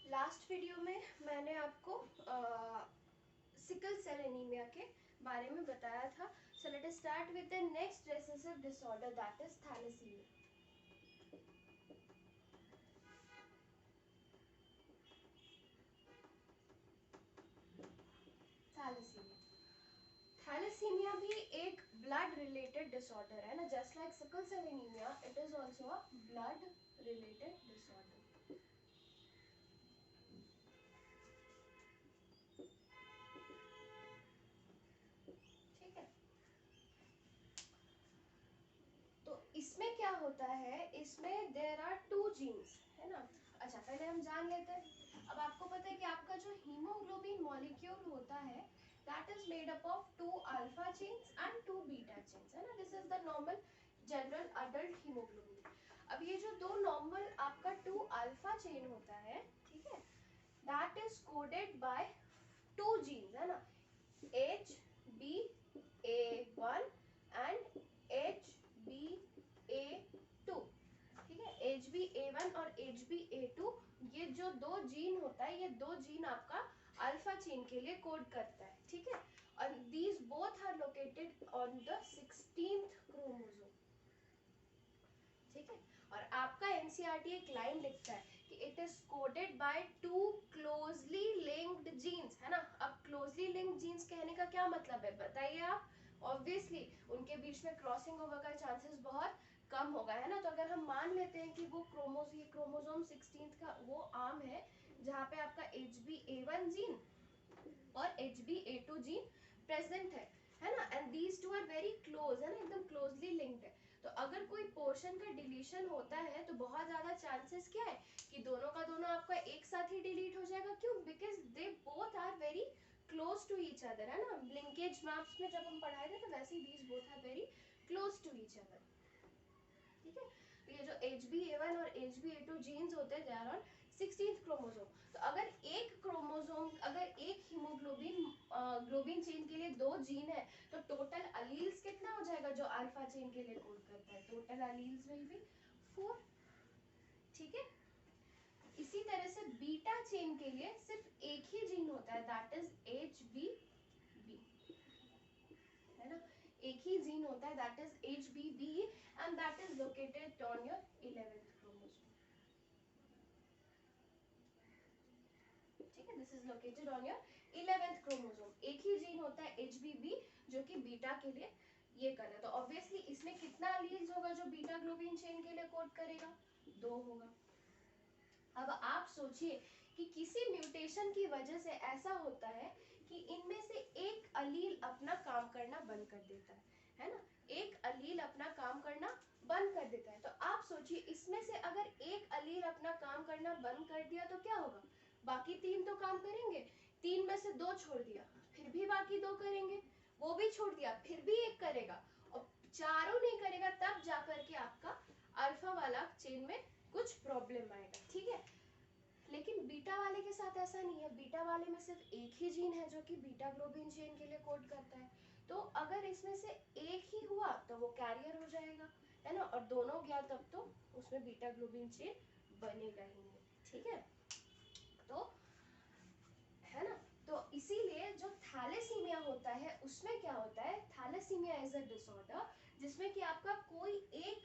Last video में मैंने आपको सिकल सेल एनीमिया के बारे में बताया था. So let us start with the next recessive disorder, that is thalassemia. Thalassemia thalassemia भी एक ब्लड रिलेटेड डिसऑर्डर है ना. Just like sickle cell anaemia, it is also a blood related disorder. ठीक है, तो इसमें क्या होता है, इसमें देयर आर टू जीन्स, है ना. अच्छा, पहले हम जान लेते हैं. अब आपको पता है कि आपका जो हीमोग्लोबिन मॉलिक्यूल होता है, that is made up of 2 alpha chains and 2 beta chains, है ना. This is the normal general adult haemoglobin. अब ये जो दो नॉर्मल आपका 2 अल्फा चेन होता है, ठीक है, that is coded by 2 genes, है ना. HbA1 and HbA2. ठीक है, HbA1 और HbA2, ये जो दो जीन होता है, ये दो जीन आपका अल्फा चेन के लिए कोड करता है. ठीक है, और these both are located on the 16th chromosome. ठीक है, और आपका एनसीईआरटी एक लाइन लिखता है कि it is coded by 2 closely linked genes, है ना. अब क्लोजली लिंक्ड जीन्स कहने का क्या मतलब है, बताइए आप. ऑब्वियसली उनके बीच में क्रॉसिंग ओवर का चांसेस बहुत कम होगा, है ना. तो अगर हम मान लेते हैं कि वो क्रोमोसोम 16th का वो आर्म है जहाँ पे आपका HbA1 जीन और HbA2 जीन प्रेजेंट है ना. And these two are very close, है ना, एकदम क्लोजली लिंक्ड है. तो अगर कोई पोर्शन का डिलीशन होता है तो बहुत ज्यादा चांसेस क्या है कि दोनों का दोनों आपका एक साथ ही डिलीट हो जाएगा. क्यों? Because they both are very close to each other, है ना. लिंकेज मैप्स में जब हम पढ़ाए थे तो वैसे ही these both are very close to each other. ठीक है, तो ये जो HbA1 और HbA2 जीन्स होते हैं, they are on 16th chromosome. तो अगर एक क्रोमोसोम, अगर एक हीमोग्लोबिन ग्लोबिन चेन के लिए दो जीन है, तो टोटल अलील्स कितना हो जाएगा जो अल्फा चेन के लिए कोड करता है. Total alleles will be 4. ठीक है, इसी तरह से बीटा चेन के लिए सिर्फ एक ही जीन होता है, दैट इज HBB, है ना. एक ही जीन होता है, that is HBB, and that is located on your 11th chromosome. ठीक है, this is located on your 11th chromosome. एक ही जीन होता है HBB जो कि बीटा के लिए ये कर रहा है. तो ऑब्वियसली इसमें कितना एलील्स होगा जो बीटा ग्लोबिन चेन के लिए कोड करेगा, 2 होगा. अब आप सोचिए कि किसी म्यूटेशन की वजह से ऐसा होता है कि इनमें से एक अलील अपना काम करना बंद कर देता है ना. एक अलील अपना काम करना बंद कर देता है. तो आप सोचिए इसमें से अगर एक अलील अपना काम करना बंद कर दिया तो क्या होगा. बाकी 3 तो काम करेंगे, 3 में से 2 छोड़ दिया, फिर भी बाकी 2 करेंगे, वो भी छोड़ दिया, फिर भी एक करेगा, और चारों नहीं करेगा, तब जाकर के आपका अल्फा वाला चेन में कुछ प्रॉब्लम आएगा. ठीक है, लेकिन बीटा वाले के साथ ऐसा नहीं है. बीटा वाले में सिर्फ एक ही जीन है जो कि बीटा ग्लोबिन चेन के लिए कोड करता है. तो अगर इसमें से एक ही हुआ तो वो कैरियर हो जाएगा, है ना, और दोनों गया तब तो उसमें बीटा ग्लोबिन चेन बनेगा ही नहीं. ठीक है, तो है ना. तो इसीलिए जो थैलेसीमिया होता है उसमें क्या होता है, थैलेसीमिया इज अ डिसऑर्डर जिसमें कि आपका कोई एक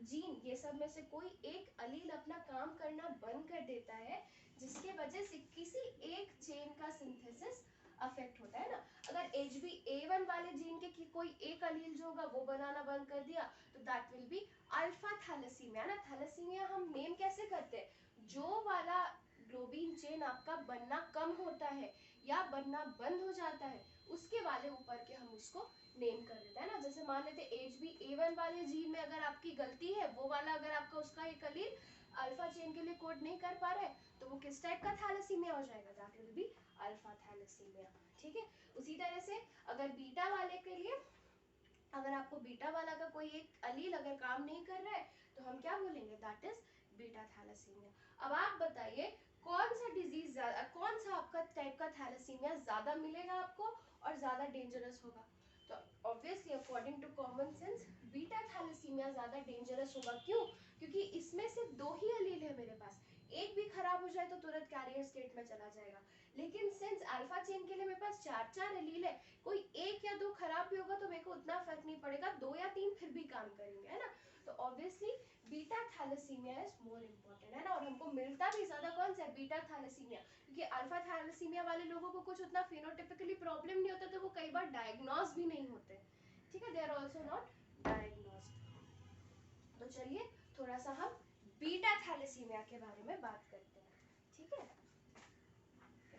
जीन, ये सब में से कोई एक अलील अपना काम करना बंद कर देता है, जिसके वजह से किसी एक चेन का सिंथेसिस अफेक्ट होता है ना. अगर HbA1 वाले जीन के कोई एक अलील जो होगा वो बनाना बंद कर दिया तो that will be alpha thalassemia ना. थैलेसीमिया हम नेम कैसे करते हैं, जो वाला ग्लोबिन चेन आपका बनना कम होता है या बनना बंद हो जाता है उसके वाले ऊपर के हम उसको नेम कर देते हैं ना. जैसे मान लेते HbA1 वाले जीन में अगर आपकी गलती है, वो वाला अगर आपका उसका एक अलील अल्फा चेन के लिए कोड नहीं कर पा रहा है तो वो किस टाइप का थैलेसीमिया हो जाएगा, that will be alpha thalassemia. ठीक है, उसी तरह से अगर बीटा वाले के लिए, अगर आपको बीटा वाला का कोई एक अलील अगर काम नहीं कर रहा है तो हम क्या बोलेंगे, दैट इज बीटा थैलेसीमिया. अब आप बताइए कौन सा डिजीज, कौन सा आपका टाइप का थैलेसीमिया ज्यादा मिलेगा आपको और ज्यादा डेंजरस होगा. तो obviously according to common sense beta thalassemia ज्यादा डेंजरस होगा. क्यों? क्योंकि इसमें सिर्फ 2 ही अलील है मेरे पास, एक भी खराब हो जाए तो तुरंत कैरियर स्टेट में चला जाएगा। लेकिन सिंस अल्फा चेन के लिए मेरे पास 4 एलील है, कोई एक या दो खराब भी होगा तो मेरे को उतना फर्क नहीं पड़ेगा, 2 या 3 फिर भी काम करेंगे, है ना। तो obviously beta thalassemia is more important, है ना। और हमको मिलता भी ज्यादा कौन सा है, बीटा थैलेसीमिया, क्योंकि अल्फा थैलेसीमिया वाले लोगों को कुछ उतना फिनोटिपिकली प्रॉब्लम नहीं होता, तो वो कई बार डायग्नोज भी नहीं होते, ठीक है, they are also not diagnosed. तो चलिए थोड़ा सा हम बीटा थैलेसीमिया के बारे में बात करते हैं, ठीक है।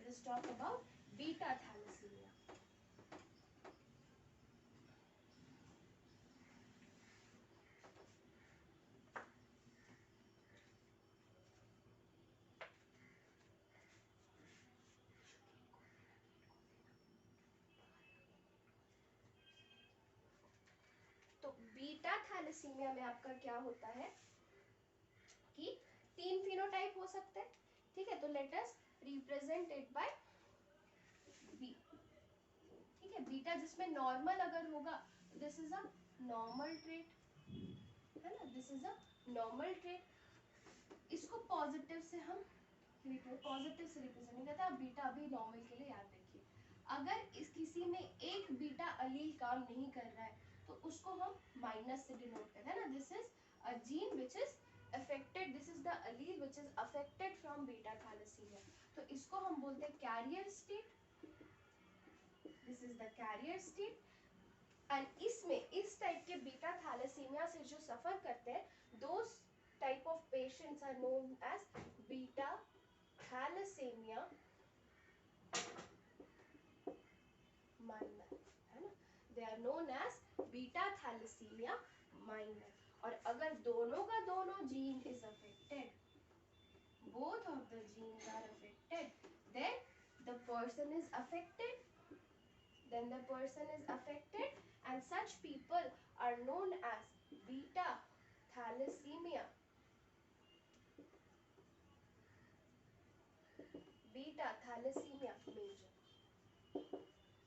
Let's talk about beta thalassemia. तो बीटा थैलेसीमिया में आपका क्या होता है कि 3 फिनोटाइप हो सकते हैं, ठीक है। तो let us represent it by B, ठीक है। बीटा जिसमें नॉर्मल अगर होगा, this is a normal trait, है ना, this is a normal trait. इसको पॉजिटिव से हम पॉजिटिव से रिप्रेजेंट करते हैं। बीटा अभी नॉर्मल के लिए याद रखिए, अगर इस किसी में एक बीटा अलील काम नहीं कर रहा है तो उसको हम माइनस से डिनोट करते हैं ना। This is a gene which is affected, this is the allele which is affected from beta thalassemia, तो इसको हम बोलते हैं carrier state, this is the carrier state. And इसमें इस टाइप के बीटा थैलेसीमिया से जो सफर करते हैं, those type of patients are known as beta thalassemia minor, है ना, they are known as beta thalassemia minor. और अगर दोनों का दोनों gene is affected, both of the genes are affected, then the person is affected, then the person is affected, and such people are known as beta thalassemia, beta thalassemia major,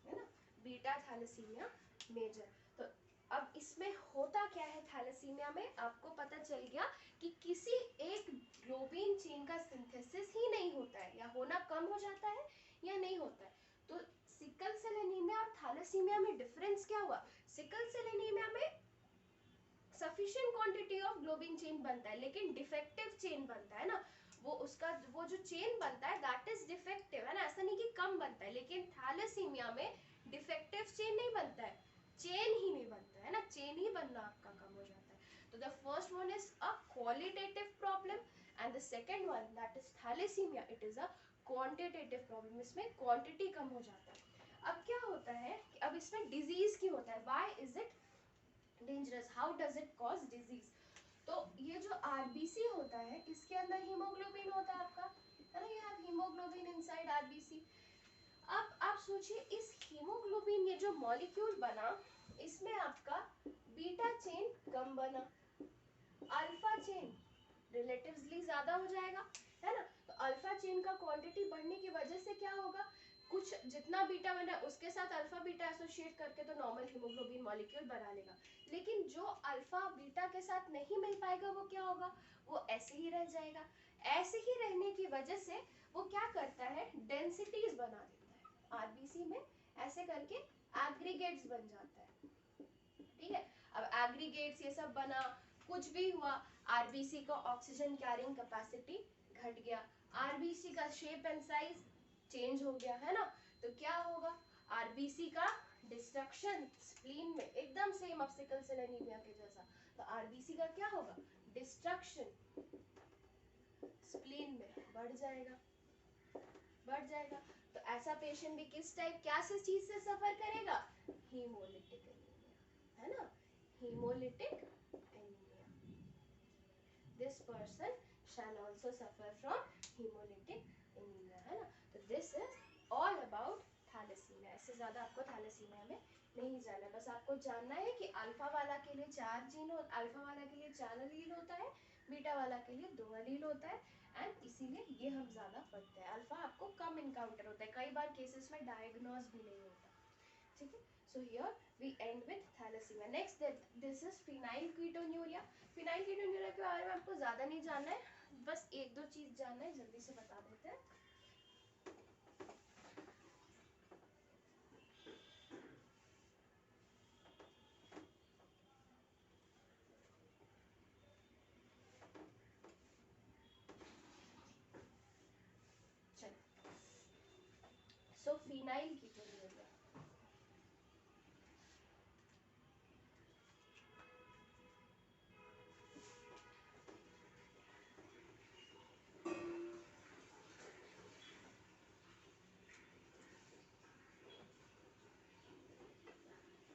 है ना, beta thalassaemia major. तो अब इसमें होता क्या है thalassaemia में, आपको पता चल गया कि किसी एक ग्लोबिन चेन का सिंथेसिस ही नहीं होता है, या होना कम हो जाता है या नहीं होता है। तो सिकल सेल एनीमिया और थैलेसीमिया में डिफरेंस क्या हुआ, सिकल सेल एनीमिया में sufficient quantity of globin chain बनता है लेकिन डिफेक्टिव चेन बनता है ना, वो उसका वो जो चेन बनता है दैट इज डिफेक्टिव, है ना, ऐसा नहीं कि कम बनता है। लेकिन थैलेसीमिया में डिफेक्टिव चेन नहीं बनता है, चेन ही नहीं बनता है ना, चेन ही बनना आपका कम हो जाता है। तो the first one is a qualitative problem and the second one that is thalassemia, it is a quantitative problem, इसमें क्वांटिटी कम हो जाता है। अब क्या होता है कि अब इसमें डिजीज क्यों होता है, why is it dangerous, how does it cause disease. तो ये जो आरबीसी होता है इसके अंदर हीमोग्लोबिन होता है आपका, है ना, you have haemoglobin inside RBC. अब आप सोचिए इस हीमोग्लोबिन, ये जो मॉलिक्यूल बना, इसमें आपका बीटा चेन कम बना, अल्फा चेन रिलेटिवली ज्यादा हो जाएगा, है ना। तो अल्फा चेन का क्वांटिटी बढ़ने की वजह से क्या होगा, कुछ जितना बीटा बना उसके साथ अल्फा बीटा एसोसिएट करके तो नॉर्मल हीमोग्लोबिन मॉलिक्यूल बना लेगा। लेकिन जो अल्फा बीटा के साथ नहीं मिल पाएगा वो क्या होगा, वो ऐसे ही रह जाएगा। ऐसे ही रहने की वजह से वो क्या करता है, डेंसिटीज बना देता है आरबीसी में, ऐसे करके एग्रीगेट्स बन जाता है, ठीक है। अब एग्रीगेट्स ये सब बना, कुछ भी हुआ, आरबीसी का ऑक्सीजन कैरिंग कैपेसिटी घट गया, आरबीसी का शेप एंड साइज चेंज हो गया, है ना। तो क्या होगा, आरबीसी का डिस्ट्रक्शन स्प्लीन में, एकदम सेम अब सिकल सेल एनीमिया के जैसा। तो आरबीसी का क्या होगा, डिस्ट्रक्शन स्प्लीन में बढ़ जाएगा, बढ़ जाएगा। तो ऐसा पेशेंट भी किस टाइप, क्या से चीज से सफर करेगा, हीमोलिटिक एनीमिया, है ना, hemolytic anemia. This person shall also suffer from hemolytic anemia, है ना। तो this is all about thalassemia। इससे ज्यादा आपको thalassemia में नहीं जाना, बस आपको जानना है कि अल्फा वाला के लिए 4 जीन, अल्फा वाला के लिए 4 एलील होता है, बीटा वाला के लिए 2 एलील होता है, एंड इसीलिए ये हम ज्यादा पढ़ते हैं। अल्फा आपको कम इनकाउंटर होता है, कई बार केसेस में डायग्नोज भी नहीं होता, ठीक है। So here we end with thalassemia. Next, this is phenylketonuria. phenylketonuria के बारे में आपको ज़्यादा नहीं जानना है, बस एक दो चीज़ जानना है जल्दी से बता देते हैं। So phenylketonuria,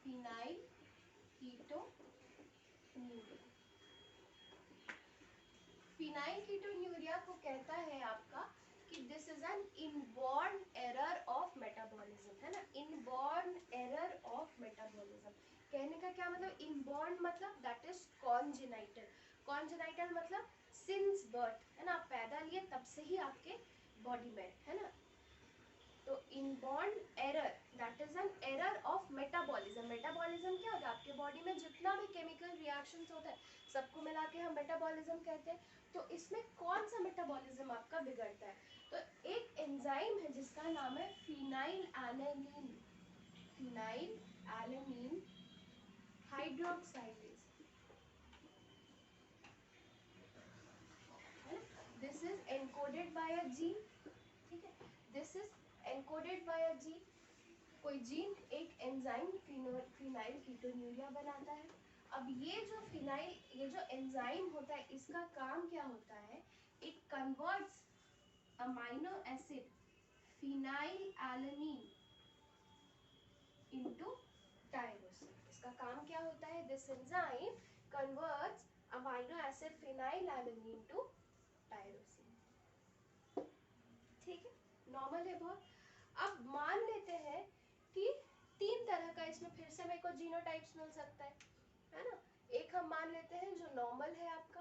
phenylketonuria, phenylketonuria को कहता है आपका कि this is an inborn error of metabolism, है ना, इनबॉर्न एरर ऑफ मेटाबॉलिज्म। कहने का क्या मतलब, इनबॉर्न मतलब दैट इज कॉन्जेनाइटल, कॉन्जेनाइटल मतलब सिंस बर्थ, है ना, आप पैदा लिए तब से ही आपके बॉडी में, है ना। तो inborn error that is an error of metabolism, metabolism क्या होता है, आपके बॉडी में जितना भी केमिकल रिएक्शंस होता है सबको मिला के हम मेटाबॉलिज्म कहते हैं। तो इसमें कौन सा मेटाबॉलिज्म आपका बिगड़ता है, तो एक एंजाइम है जिसका नाम है phenylalanine, phenylalanine hydroxylase, this is encoded by a gene, ठीक है, this is encoded by a gene, कोई जीन एक एंजाइम फिनाइल कीटोन्यूरिया बनाता है। अब ये जो फिनाइल, ये जो एंजाइम होता है इसका काम क्या होता है, it converts amino acid phenyl alanine into tyrosine. इसका काम क्या होता है, this enzyme converts amino acid phenyl alanine into tyrosine, ठीक है, नॉर्मल है बहुत। अब मान लेते हैं कि तीन तरह का इसमें फिर से मेरे को जीनोटाइप्स मिल सकता है ना। एक हम मान लेते हैं जो नॉर्मल है आपका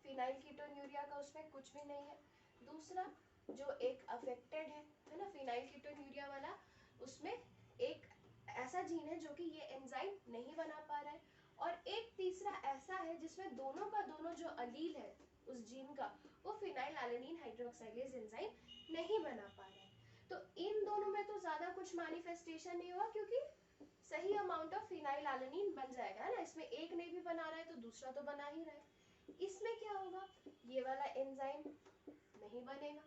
फिनाइल कीटोन्यूरिया का, उसमें कुछ भी नहीं है। दूसरा जो एक अफेक्टेड है ना फिनाइल कीटोन्यूरिया वाला, उसमें एक ऐसा जीन है जो कि ये एंजाइम नहीं बना पा रहा है। और एक तीसरा ऐसा है जिसमें दोनों का दोनों जो अलील है उस जीन का, वो फिनाइल एलानिन हाइड्रोक्साइलेज एंजाइम नहीं बना पा रहा है। तो इन दोनों में तो ज्यादा कुछ मैनिफेस्टेशन नहीं हुआ क्योंकि सही अमाउंट ऑफ फिनाइल एलानिन बन जाएगा, है ना, इसमें एक नहीं भी बना रहा है तो दूसरा तो बना ही रहा है। इसमें क्या होगा, ये वाला एंजाइम नहीं बनेगा,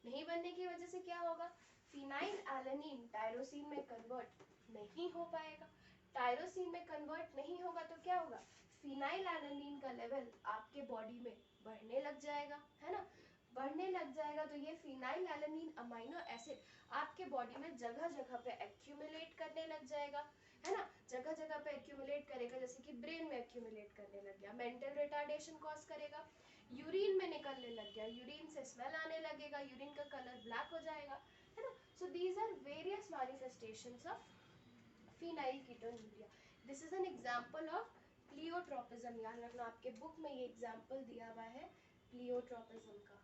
नहीं बनने की वजह से क्या होगा, फिनाइल एलानिन टायरोसिन में कन्वर्ट नहीं हो पाएगा, टायरोसिन में कन्वर्ट नहीं होगा तो क्या होगा, फिनाइल एलानिन का लेवल आपके बॉडी में बढ़ने लग जाएगा, है ना, बढ़ने लग जाएगा। तो ये फिनाइल एलानिन अमाइनो एसिड आपके बॉडी में जगह जगह पे एक्यूमुलेट करने लग जाएगा, है ना, जगह जगह पे एक्यूमुलेट करेगा, जैसे कि ब्रेन में एक्यूमुलेट करने लग गया, मेंटल रिटार्डेशन कॉज करेगा, यूरिन में निकलने लग गया, यूरिन से स्मेल आने लगेगा, यूरिन का कलर ब्लैक हो जाएगा, है ना। So these are various manifestations of phenylketonuria. This is an example of pleiotropism, याद रखना आपके बुक में ये एग्जांपल दिया हुआ है प्लियोट्रोपिज्म का,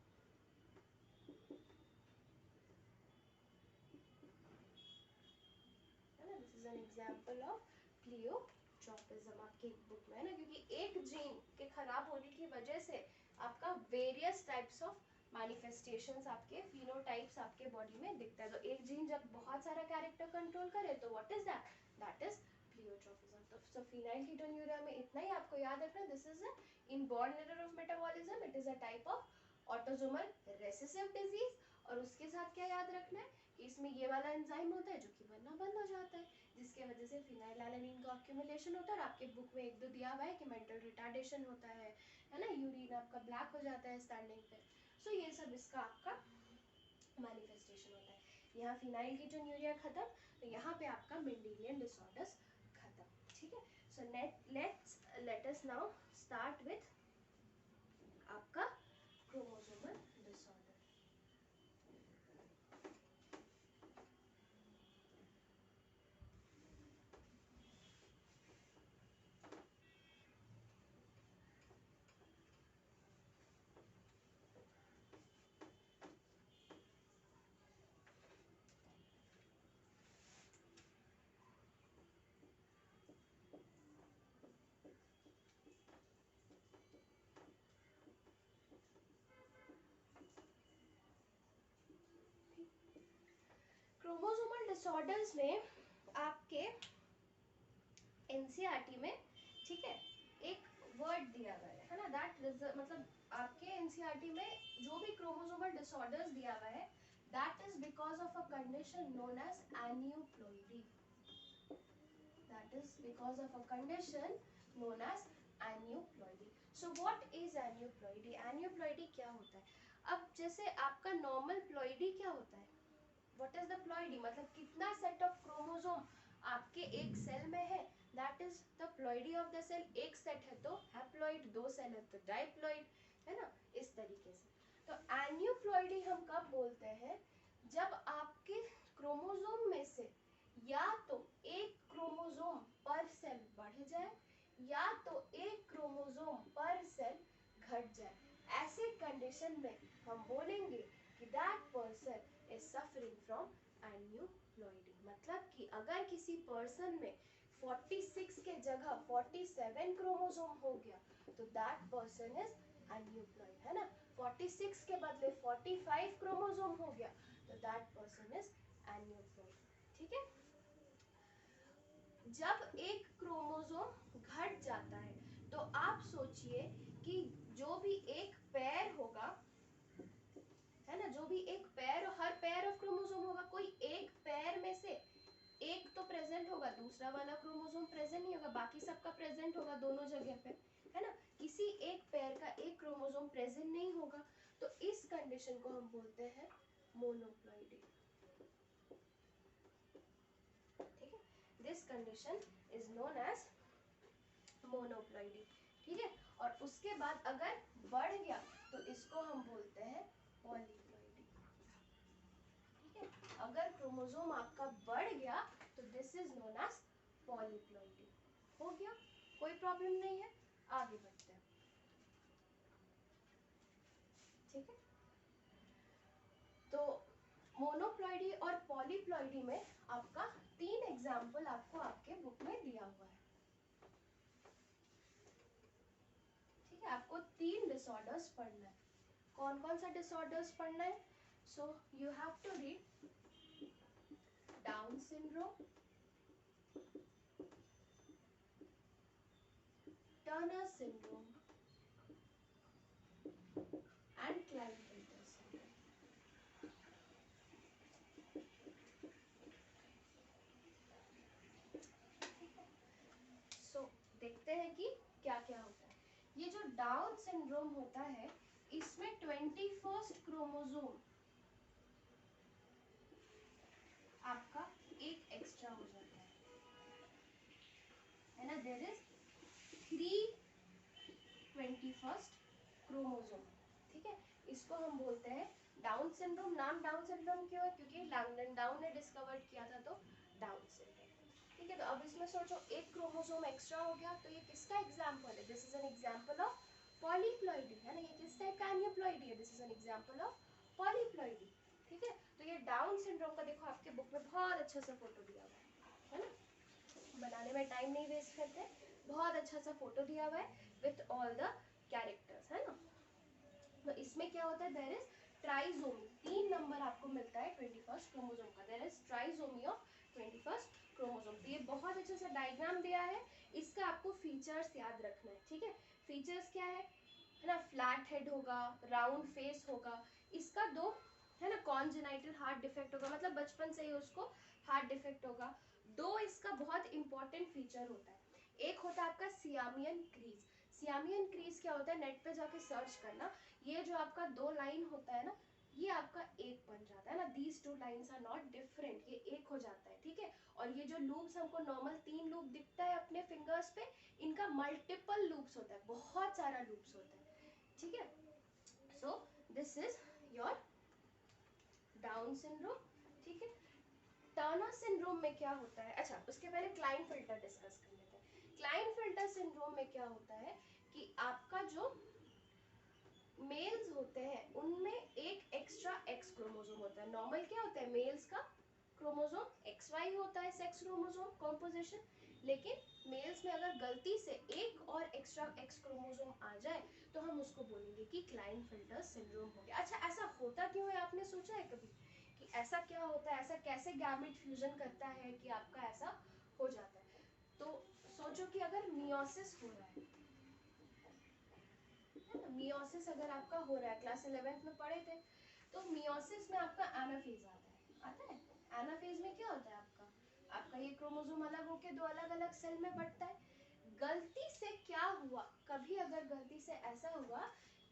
है ना, this is an example of pleiotropism आपके बुक में, है ना, क्योंकि एक जीन के खराब होने की वजह से आपका वेरियस टाइप्स ऑफ मैनिफेस्टेशंस, आपके फिनोटाइप्स आपके बॉडी में दिखता है। तो एक जीन जब बहुत सारा कैरेक्टर कंट्रोल करे तो what is that, that is pleiotropism. तो सो फिनाइल कीटोन्यूरिया में इतना ही आपको याद रखना, this is a inborn error of metabolism, it is a type of autosomal recessive disease. और उसके साथ क्या याद रखना है कि इसमें ये वाला एंजाइम होता है जो कि बनना बंद हो जाता है, जिसके वजह से फिनाइल एलानिन का एक्यूमुलेशन होता है। और आपके बुक में एक दो दिया हुआ है कि मेंटल रिटार्डेशन होता है ना, यूरिन आपका ब्लैक हो जाता है स्टैंडिंग पे। सो ये सब इसका आपका मैनिफेस्टेशन होता है। यहाँ फिनाइल कीटोन्यूरिया खत्म, तो यहाँ पे आपका मेंडेलियन डिसऑर्डर्स खत्म, ठीक है। सो let us now start with आपका क्रोमोसोमल डिसऑर्डर। क्रोमोसोमल डिसऑर्डर्स में आपके एनसीईआरटी में, ठीक है, एक वर्ड दिया हुआ है ना, दैट मतलब आपके एनसीईआरटी में जो भी क्रोमोसोमल डिसऑर्डर्स दिया हुआ है, that is because of a condition known as aneuploidy, that is because of a condition known as aneuploidy. So what is aneuploidy? Aneuploidy क्या होता है? अब जैसे आपका नॉर्मल प्लॉइडी क्या होता है, व्हाट इज द प्लॉइडी, मतलब कितना सेट ऑफ क्रोमोसोम आपके एक सेल में है, that is the ploidy of the cell. एक सेट है तो हैप्लॉइड, दो सेल है तो डाइप्लॉइड, है ना, इस तरीके से. तो एन्यूप्लॉइडी हम कब बोलते हैं, जब आपके क्रोमोसोम में से या तो एक क्रोमोसोम पर सेल बढ़ जाए या तो एक क्रोमोसोम पर सेल घट जाए. ऐसे कंडीशन में हम बोलेंगे कि that person is suffering from aneuploidy. मतलब कि अगर किसी पर्सन में 46 के जगह 47 क्रोमोसोम हो गया तो दैट पर्सन इज एन्यूप्लॉइड, है ना. 46 के बदले 45 क्रोमोसोम हो गया तो दैट पर्सन इज एन्यूप्लॉइड. ठीक है. जब एक क्रोमोसोम घट जाता है तो आप सोचिए कि जो भी एक पेयर होगा, है ना, जो भी एक pair, her pair of chromosome होगा, कोई एक पेयर में से एक तो प्रेजेंट होगा, दूसरा वाला क्रोमोसोम प्रेजेंट नहीं होगा, बाकी सबका प्रेजेंट होगा दोनों जगह पे, है ना. किसी एक पेयर का एक क्रोमोसोम प्रेजेंट नहीं होगा तो इस कंडीशन को हम बोलते हैं मोनोप्लॉइडी. ठीक है. This condition is known as monoploidy. ठीक है. और उसके बाद अगर बढ़ गया तो इसको हम बोलते हैं पॉलीप्लॉइडी. ठीक है. अगर क्रोमोसोम आपका बढ़ गया तो this is known as polyploidy. हो गया, कोई प्रॉब्लम नहीं है. आगे बढ़ते हैं. ठीक है. तो मोनोप्लॉइडी और पॉलीप्लॉइडी में आपका 3 एग्जाम्पल आपको आपके बुक में दिया हुआ है. ठीक है. आपको 3 डिसऑर्डर्स पढ़ना है. कौन कौन सा डिसऑर्डर्स पढ़ना है? So you have to read down syndrome, Turner syndrome and Klinefelter syndrome. So देखते हैं कि क्या क्या होता है. ये जो डाउन सिंड्रोम होता है इसमें 21st क्रोमोसोम आपका एक एक्स्ट्रा हो जाता है ना. There is 3 21st chromosome. ठीक है. इसको हम बोलते हैं डाउन सिंड्रोम. नाम डाउन सिंड्रोम क्यों है? क्योंकि लैंगडन डाउन ने डिस्कवर किया था, तो डाउन सिंड्रोम. ठीक है. तो अब इसमें सोचो एक क्रोमोसोम एक्स्ट्रा हो गया तो ये किसका एग्जांपल है? This is an example of polyploidy, है ना. ये किस टाइप का एन्यूप्लॉइडी है? This is an example of polyploidy. ठीक है. तो ये डाउन सिंड्रोम का देखो आपके बुक में बहुत अच्छा सा फोटो दिया हुआ है ना. बनाने में टाइम नहीं वेस्ट करते, बहुत अच्छा सा फोटो दिया हुआ है विथ ऑल द कैरेक्टर्स, है ना. तो इसमें क्या होता है, देयर इज ट्राइसोमी. 3 नंबर आपको मिलता है 21st क्रोमोसोम का. There is trisomy of 21st chromosome. तो ये बहुत अच्छा सा डायग्राम दिया है. इसका आपको फीचर्स याद रखना है. ठीक है. फीचर्स क्या है ना, फ्लैट हेड होगा, राउंड फेस होगा, इसका 2, है ना, कॉन्जेनाइटल हार्ट डिफेक्ट होगा, मतलब बचपन से ही उसको हार्ट डिफेक्ट होगा. 2 इसका बहुत इंपॉर्टेंट फीचर होता है. एक होता है आपका सियामियन क्रीज. सियामियन क्रीज क्या होता है, नेट पे जाके सर्च करना. ये जो आपका 2 लाइन होता है ना, ये आपका एक बन जाता है ना. These 2 lines are not different, ये एक हो जाता है. ठीक है. और ये जो लूप्स हमको नॉर्मल 3 लूप दिखता है अपने फिंगर्स पे, इनका मल्टीपल लूप्स होता है, बहुत सारा लूप्स होता है. ठीक है. So this is your down syndrome. ठीक है. टर्नर सिंड्रोम में क्या होता है, अच्छा उसके पहले क्लाइनफिल्टर डिस्कस कर लेते हैं. क्लाइनफिल्टर सिंड्रोम में क्या होता है कि आपका जो मेल्स होते हैं उनमें एक एक्स्ट्रा एक्स क्रोमोसोम होता है. नॉर्मल क्या होता है, मेल्स का क्रोमोसोम XY होता है, सेक्स क्रोमोसोम कॉम्पोजिशन. लेकिन मेल्स में अगर गलती से एक और एक्स्ट्रा एक्स क्रोमोसोम आ जाए तो हम उसको बोलेंगे कि क्लाइनफिल्टर सिंड्रोम हो गया. अच्छा ऐसा होता क्यों है, आपने सोचा है कभी कि ऐसा क्या होता है, ऐसा कैसे गैमेट फ्यूजन करता है कि आपका ऐसा हो जाता है। तो सोचो कि अगर मियोसिस हो रहा है ना, मियोसिस अगर आपका हो रहा है, क्लास 11th में पढ़े थे, तो मियोसिस में आपका एनाफेज आता है। एनाफेज में क्या होता है आपका ये क्रोमोसोम अलग होके दो अलग अलग सेल में बंटता है। गलती से क्या हुआ, कभी अगर गलती से ऐसा हुआ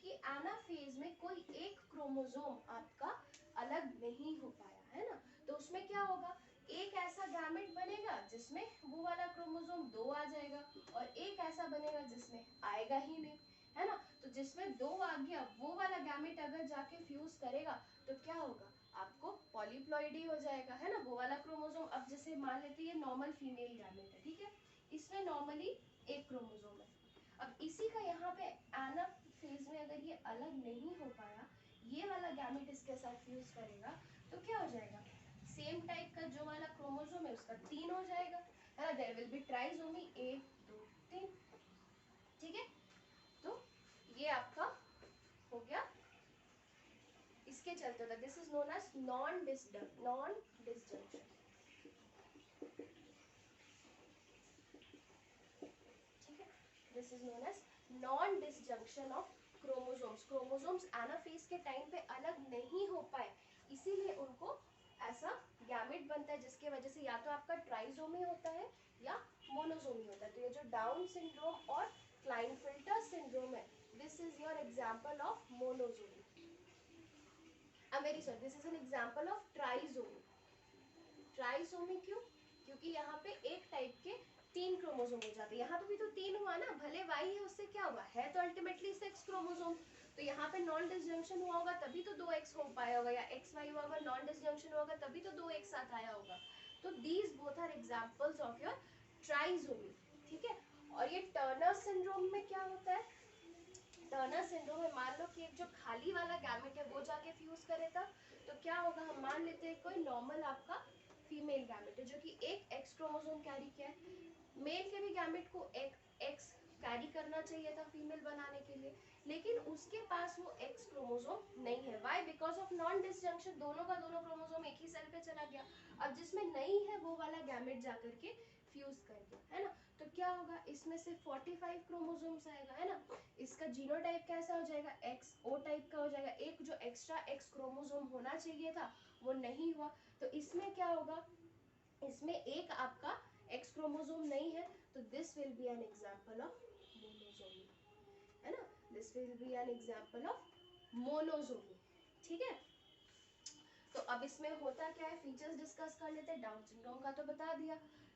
कि एनाफेज में कोई एक क्रोमोसोम आपका अलग नहीं हो पाया है ना, तो उसमें क्या होगा, एक ऐसा गैमेट बनेगा जिसमें वो वाला क्रोमोसोम 2 आ जाएगा, और एक ऐसा बनेगा जिसमें आएगा ही नहीं, है ना। तो जिसमें 2 आ गया वो वाला गैमेट अगर जाके फ्यूज करेगा तो क्या होगा, आपको पॉलीप्लॉइडी हो जाएगा, है ना, वो वाला क्रोमोसोम। अब जैसे मान लेते हैं ये नॉर्मल फीमेल गैमेट है, ठीक है, इसमें नॉर्मली एक क्रोमोसोम है। अब इसी का यहाँ पे एनाफेज में अगर ये अलग नहीं हो पाया, ये वाला गैमेट इसके साथ फ्यूज करेगा, तो क्या हो जाएगा, सेम टाइप का जो वाला क्रोमोसोम है उसका 3 हो जाएगा, है ना, देयर विल बी ट्राइसोमी 1 2 3, ठीक है। तो ये आपका हो गया, इसके चलते होता है, this is known as non disjunction, ठीक है, this is known as non disjunction of chromosomes. Chromosomes anaphase के टाइम पे अलग नहीं हो पाए, इसीलिए उनको ऐसा गैमेट बनता है, जिसके वजह से या तो आपका ट्राइसोमी होता है या मोनोसोमी होता है। तो ये जो डाउन सिंड्रोम और क्लाइनफिल्टर सिंड्रोम है, this is your example of monosomy. Very sorry, this is an example of trisomy. Trisomy क्यों, क्योंकि यहाँ पे एक टाइप के 3 क्रोमोसोम हो जाते हैं। यहाँ पे भी तो 3 हुआ ना, भले y है उससे क्या हुआ है, तो अल्टीमेटली 6 क्रोमोसोम। तो यहाँ पे नॉन डिसजंक्शन हुआ होगा तभी तो 2x हो पाया होगा, या xy हुआ होगा, नॉन डिसजंक्शन होगा तभी तो 2 एक साथ आया होगा। तो these both are examples of your trisomy, ठीक है। और ये टर्नर सिंड्रोम में क्या होता है, टर्नर सिंड्रोम में मान लो कि एक जो खाली वाला गैमेट है वो जाके फ्यूज करे था, तो क्या होगा, हम मान लेते हैं कोई नॉर्मल आपका फीमेल गैमेट है जो कि एक एक्स क्रोमोसोम कैरी किया है। मेल के भी गैमेट को एक एक्स कैरी करना चाहिए था फीमेल बनाने के लिए, लेकिन उसके पास वो एक्स क्रोमोसोम नहीं है। Why, because of non disjunction, दोनों का दोनों क्रोमोसोम एक ही सेल पे चला गया। अब जिसमें नहीं है वो वाला गैमेट जाकर के फ्यूज कर गया, है ना। तो क्या होगा, इसमें से 45 क्रोमोसोम्स आएगा, है ना। इसका जीनोटाइप कैसा हो जाएगा, एक्स ओ टाइप का हो जाएगा। एक जो एक्स्ट्रा एक्स क्रोमोसोम होना चाहिए था वो नहीं हुआ, तो इसमें क्या होगा, इसमें एक आपका एक्स क्रोमोसोम नहीं है, तो this will be N example of monosomy, है ना, this will be N example of monosomy, ठीक है। तो अब इसमें होता क्या है, फीचर्स डिस्कस कर लेते हैं। डाउन सिंड्रोम का तो बता दिया।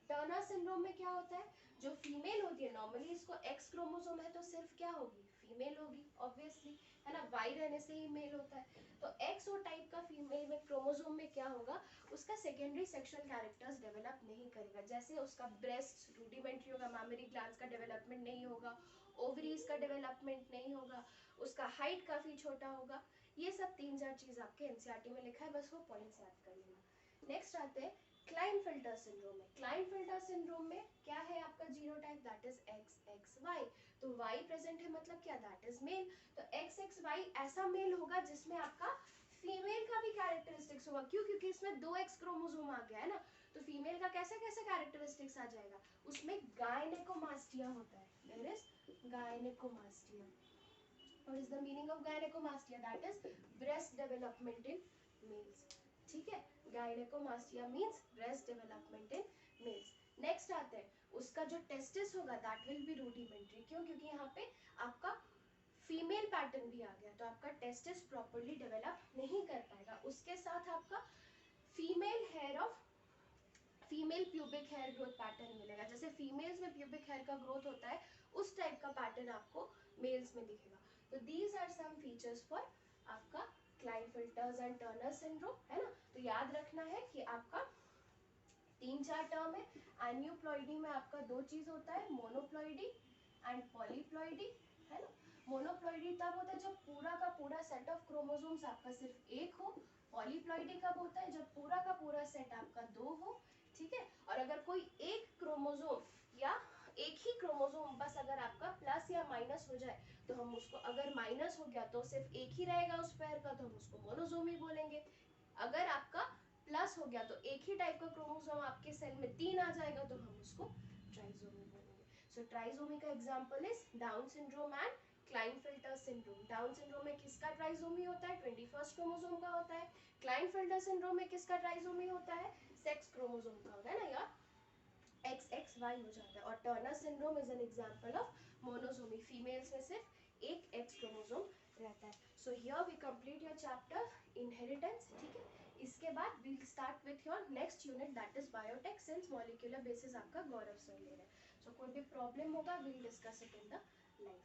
टर्नर सिंड्रोम में क्या होता है, जो फीमेल होती है, नॉर्मली इसको एक्स क्रोमोसोम है तो सिर्फ क्या होगी, फीमेल होगी ऑब्वियसली, है ना, वाई रहने से ही मेल होता है। तो एक्स ओ टाइप का फीमेल में क्रोमोसोम में क्या होगा, उसका सेकेंडरी सेक्सुअल कैरेक्टर्स डेवलप नहीं करेगा। जैसे उसका ब्रेस्ट रूडिमेंट्री होगा, मैमरी ग्लैंड्स का डेवलपमेंट नहीं होगा, ओवरीज का डेवलपमेंट नहीं होगा, उसका हाइट काफी छोटा होगा। ये सब 3-4 चीज आपके एनसीईआरटी में लिखा है, बस वो पॉइंट्स याद कर लेना। नेक्स्ट आते हैं क्लाइनफिल्टर सिंड्रोम में। क्लाइनफिल्टर सिंड्रोम में क्या है आपका जीनोटाइप, दैट इज XXY। तो Y प्रेजेंट है मतलब क्या, दैट इज मेल। तो XXY ऐसा मेल होगा जिसमें आपका फीमेल का भी कैरेक्टरिस्टिक्स होगा। क्यों, क्योंकि इसमें 2X क्रोमोसोम आ गया है ना, तो फीमेल का कैसा कैसा कैरेक्टरिस्टिक्स आ जाएगा, उसमें गायनेकोमास्टिया होता है, there is gynaecomastia. What is the meaning of gynecomastia? That is breast development in males. ठीक है, gynecomastia means breast development in males. Next आते हैं, उसका जो testis होगा that will be rudimentary. क्यों, क्योंकि यहाँ पे आपका फीमेल पैटर्न भी आ गया, तो आपका टेस्टिस प्रॉपरली डेवलप नहीं कर पाएगा। उसके साथ आपका female hair of female pubic hair growth pattern मिलेगा। जैसे फीमेल्स में प्यूबिक हेयर का ग्रोथ होता है, उस टाइप का पैटर्न आपको मेल्स में दिखेगा। तो these are some features for आपका क्लाइनफिल्टर्स एंड टर्नर सिंड्रोम, है ना। तो याद रखना है कि आपका 3-4 टर्म है। एन्यूप्लॉइडी में आपका 2 चीज होता है, मोनोप्लॉइडी एंड पॉलीप्लॉइडी, है ना। मोनोप्लॉइडी तब होता है जब पूरा का पूरा सेट ऑफ क्रोमोसोम्स आपका सिर्फ एक हो। पॉलीप्लॉइडी कब होता है, जब पूरा का पूरा सेट आपका 2 हो, ठीक है। और अगर कोई एक क्रोमोसोम या एक ही क्रोमोसोम बस अगर आपका प्लस या माइनस हो जाए, तो हम उसको, अगर माइनस हो गया तो सिर्फ एक ही रहेगा उस पेयर का, तो हम उसको मोनोसोमी बोलेंगे। अगर आपका प्लस हो गया तो एक ही टाइप का क्रोमोसोम आपके सेल में 3 आ जाएगा तो हम उसको ट्राइसोमी बोलेंगे. सो ट्राइसोमी का example is down syndrome and Klinefelter syndrome. Down syndrome में किसका ट्राइसोमी होता है? 21st क्रोमोसोम का होता है. क्लाइनफेल्टर सिंड्रोम में किसका ट्राइसोमी होता है? सेक्स क्रोमोसोम का होता है ना यार, XXY हो जाता है. और Turner syndrome is an example of monosomy. Females में सिर्फ एक X क्रोमोसोम रहता है. So here we complete your chapter inheritance. ठीक है, इसके बाद we start with your next unit that is biotech, since molecular basis आपका गौरव सर ले रहे हैं. सो कोई भी प्रॉब्लम होगा we'll discuss it in the live.